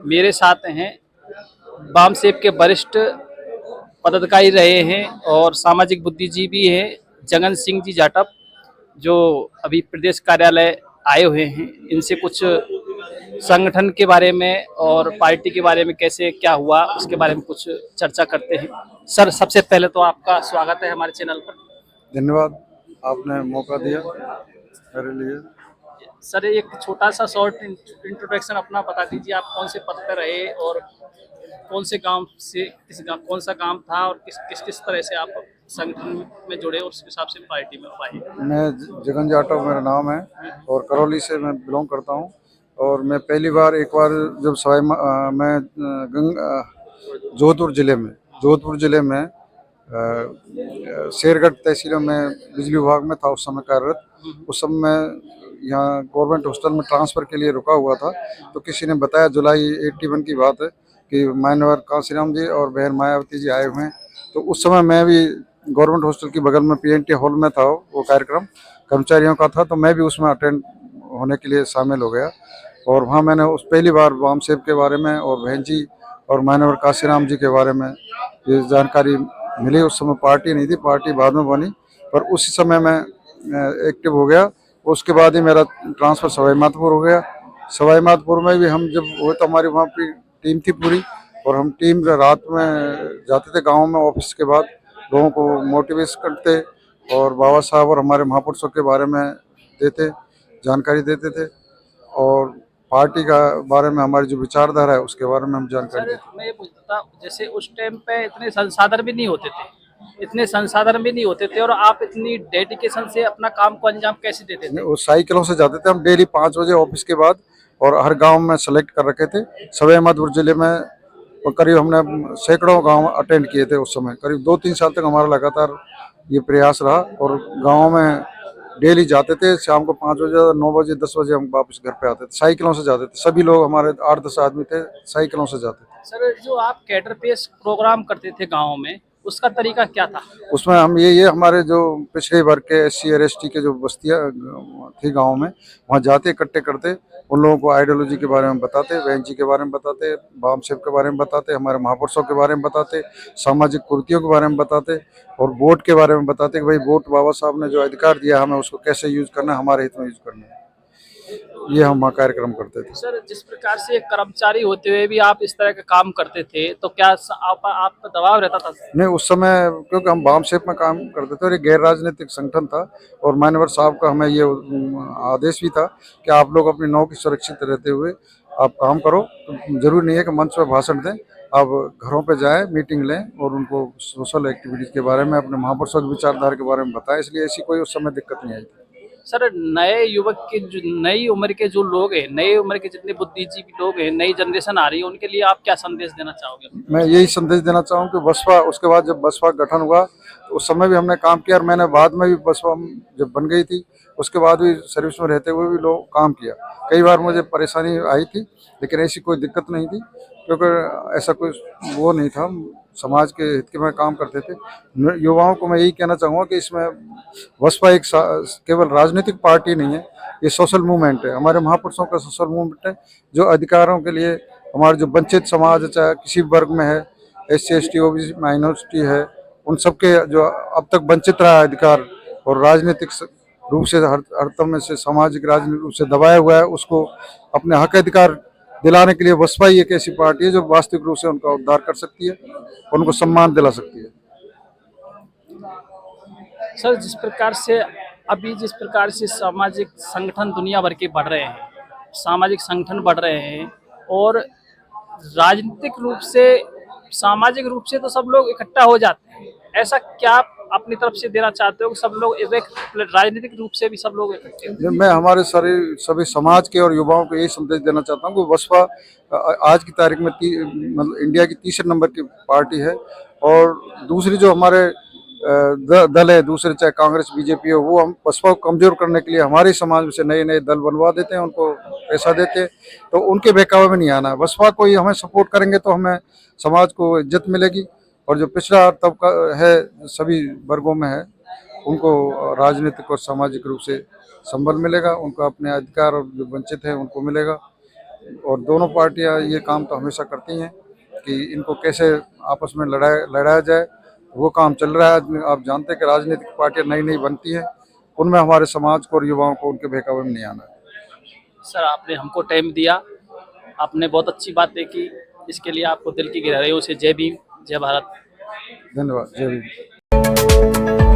मेरे साथ हैं बामसेब के वरिष्ठ पदाधिकारी रहे हैं और सामाजिक बुद्धिजीवी हैं जगन सिंह जी जाटव, जो अभी प्रदेश कार्यालय आए हुए हैं। इनसे कुछ संगठन के बारे में और पार्टी के बारे में कैसे क्या हुआ उसके बारे में कुछ चर्चा करते हैं। सर, सबसे पहले तो आपका स्वागत है हमारे चैनल पर। धन्यवाद, आपने मौका दिया मेरे लिए। सर, एक छोटा सा शॉर्ट इंट्रोडक्शन अपना बता दीजिए। आप कौन से पद पर रहे और कौन से गांव से कौन सा गांव था और किस किस तरह से आप संगठन में जुड़े और उस हिसाब से पार्टी में आए। मैं जगन जाटव मेरा नाम है और करौली से मैं बिलोंग करता हूँ। और मैं पहली बार एक बार जब मैं जोधपुर ज़िले में शेरगढ़ तहसील में बिजली विभाग में था उस समय कार्यरत। उस समय मैं यहाँ गवर्नमेंट हॉस्टल में ट्रांसफ़र के लिए रुका हुआ था, तो किसी ने बताया जुलाई 81 की बात है कि मान्यवर कांसीराम जी और बहन मायावती जी आए हुए हैं। तो उस समय मैं भी गवर्नमेंट हॉस्टल के बगल में पीएनटी हॉल में था, वो कार्यक्रम कर्मचारियों का था, तो मैं भी उसमें अटेंड होने के लिए शामिल हो गया। और वहाँ मैंने उस पहली बार बामसेब के बारे में और बहन जी और मान्यवर कांसीराम जी के बारे में ये जानकारी मिली। उस समय पार्टी नहीं थी, पार्टी बाद में बनी, पर उसी समय मैं एक्टिव हो गया। उसके बाद ही मेरा ट्रांसफ़र सवाई माधोपुर हो गया। सवाई माधोपुर में भी हम जब वो, तो हमारी वहाँ की टीम थी पूरी, और हम टीम रात में जाते थे गाँव में ऑफिस के बाद, लोगों को मोटिवेट करते और बाबा साहब और हमारे महापुरुषों के बारे में जानकारी देते थे, और पार्टी का बारे में हमारी जो विचारधारा है उसके बारे में हम जानकारी देते थे। मैं ये पूछता था, जैसे उस टाइम पे इतने संसाधन भी नहीं होते थे और आप इतनी डेडिकेशन से अपना काम को अंजाम कैसे देते थे। वो साइकिलों से जाते थे हम डेली 5 बजे ऑफिस के बाद, और हर गांव में सेलेक्ट कर रखे थे। सवाई माधोपुर जिले में करीब हमने सैकड़ों गांव अटेंड किए थे। उस समय करीब 2-3 साल तक हमारा लगातार ये प्रयास रहा, और गांव में डेली जाते थे। शाम को 5 बजे, 9 बजे, 10 बजे हम वापस घर पे आते थे। साइकिलों से जाते थे, सभी लोग हमारे 8-10 आदमी थे, साइकिलों से जाते थे। सर, जो आप कैडर पेश प्रोग्राम करते थे गाँव में, उसका तरीका क्या था। उसमें हम ये हमारे जो पिछड़े वर्ग के SC और ST के जो बस्तियाँ थी गांव में, वहाँ जाते इकट्ठे करते, उन लोगों को आइडियोलॉजी के बारे में बताते, बहन जी के बारे में बताते, बामसेब के बारे में बताते, हमारे महापुरुषों के बारे में बताते, सामाजिक कुरीतियों के बारे में बताते, और वोट के बारे में बताते कि भाई वोट बाबा साहब ने जो अधिकार दिया हमें उसको कैसे यूज करना है, हमारे हित में यूज करना है। ये हम वहाँ कार्यक्रम करते थे। सर, जिस प्रकार से एक कर्मचारी होते हुए भी आप इस तरह का काम करते थे, तो क्या आप पर दबाव रहता था। नहीं, उस समय क्योंकि हम बामसेब में काम करते थे और ये गैर राजनीतिक संगठन था, और मान्यवर साहब का हमें ये आदेश भी था कि आप लोग अपनी नौकरी सुरक्षित रहते हुए आप काम करो। तो जरूरी नहीं है कि मंच पर भाषण दें, आप घरों पे जाएं, मीटिंग लें और उनको सोशल एक्टिविटीज़ के बारे में, अपने महापुरुषों की विचारधारा के बारे में बताएं। इसलिए ऐसी कोई उस समय दिक्कत नहीं आई थी। सर, नए युवक के जो नई उम्र के जो लोग हैं, नई उम्र के जितने बुद्धिजीवी लोग हैं, नई जनरेशन आ रही है, उनके लिए आप क्या संदेश देना चाहोगे। मैं यही संदेश देना चाहूँ कि बसपा, उसके बाद जब बसपा गठन हुआ तो उस समय भी हमने काम किया, और मैंने बाद में भी बसपा जब बन गई थी उसके बाद भी सर्विस में रहते हुए भी लोग काम किया। कई बार मुझे परेशानी आई थी, लेकिन ऐसी कोई दिक्कत नहीं थी, क्योंकि ऐसा कोई वो नहीं था। समाज के हित के में काम करते थे। युवाओं को मैं यही कहना चाहूँगा कि इसमें बसपा एक केवल राजनीतिक पार्टी नहीं है, ये सोशल मूवमेंट है, हमारे महापुरुषों का सोशल मूवमेंट है, जो अधिकारों के लिए हमारे जो वंचित समाज, चाहे किसी वर्ग में है, SC ST OBC माइनॉरिटी है, उन सबके जो अब तक वंचित रहा है अधिकार, और राजनीतिक रूप से हर तरह से सामाजिक राजनीतिक रूप से दबाया हुआ है, उसको अपने हक अधिकार दिलाने के लिए बसपा ही एक ऐसी पार्टी है जो वास्तविक रूप से उनका उद्धार कर सकती है, उनको सम्मान दिला सकती है। सर, जिस प्रकार से सामाजिक संगठन दुनिया भर के बढ़ रहे हैं, सामाजिक संगठन बढ़ रहे हैं, और राजनीतिक रूप से, सामाजिक रूप से तो सब लोग इकट्ठा हो जाते हैं। ऐसा क्या आप अपनी तरफ से देना चाहते हो कि सब लोग राजनीतिक रूप से भी सब लोग इकट्ठे हो। मैं हमारे सारे सभी समाज के और युवाओं को यही संदेश देना चाहता हूँ कि बसपा आज की तारीख में मतलब इंडिया की तीसरे नंबर की पार्टी है, और दूसरी जो हमारे दल है दूसरे, चाहे कांग्रेस BJP हो, वो हम बसपा को कमजोर करने के लिए हमारे समाज में से नए नए दल बनवा देते हैं, उनको पैसा देते हैं, तो उनके बहकावे में नहीं आना है। बसपा को ही हमें सपोर्ट करेंगे तो हमें समाज को इज्जत मिलेगी, और जो पिछड़ा तबका है सभी वर्गों में है, उनको राजनीतिक और सामाजिक रूप से संबल मिलेगा, उनको अपने अधिकार और जो वंचित है उनको मिलेगा। और दोनों पार्टियां ये काम तो हमेशा करती हैं कि इनको कैसे आपस में लड़ाया जाए। वो काम चल रहा है। आप जानते हैं कि राजनीतिक पार्टियां नई नई बनती हैं, उनमें हमारे समाज को और युवाओं को उनके बहकावे में नहीं आना है। सर आपने हमको टाइम दिया, आपने बहुत अच्छी बातें की, इसके लिए आपको दिल की गहराइयों से जय भीम, जय भारत। धन्यवाद। जय भीम।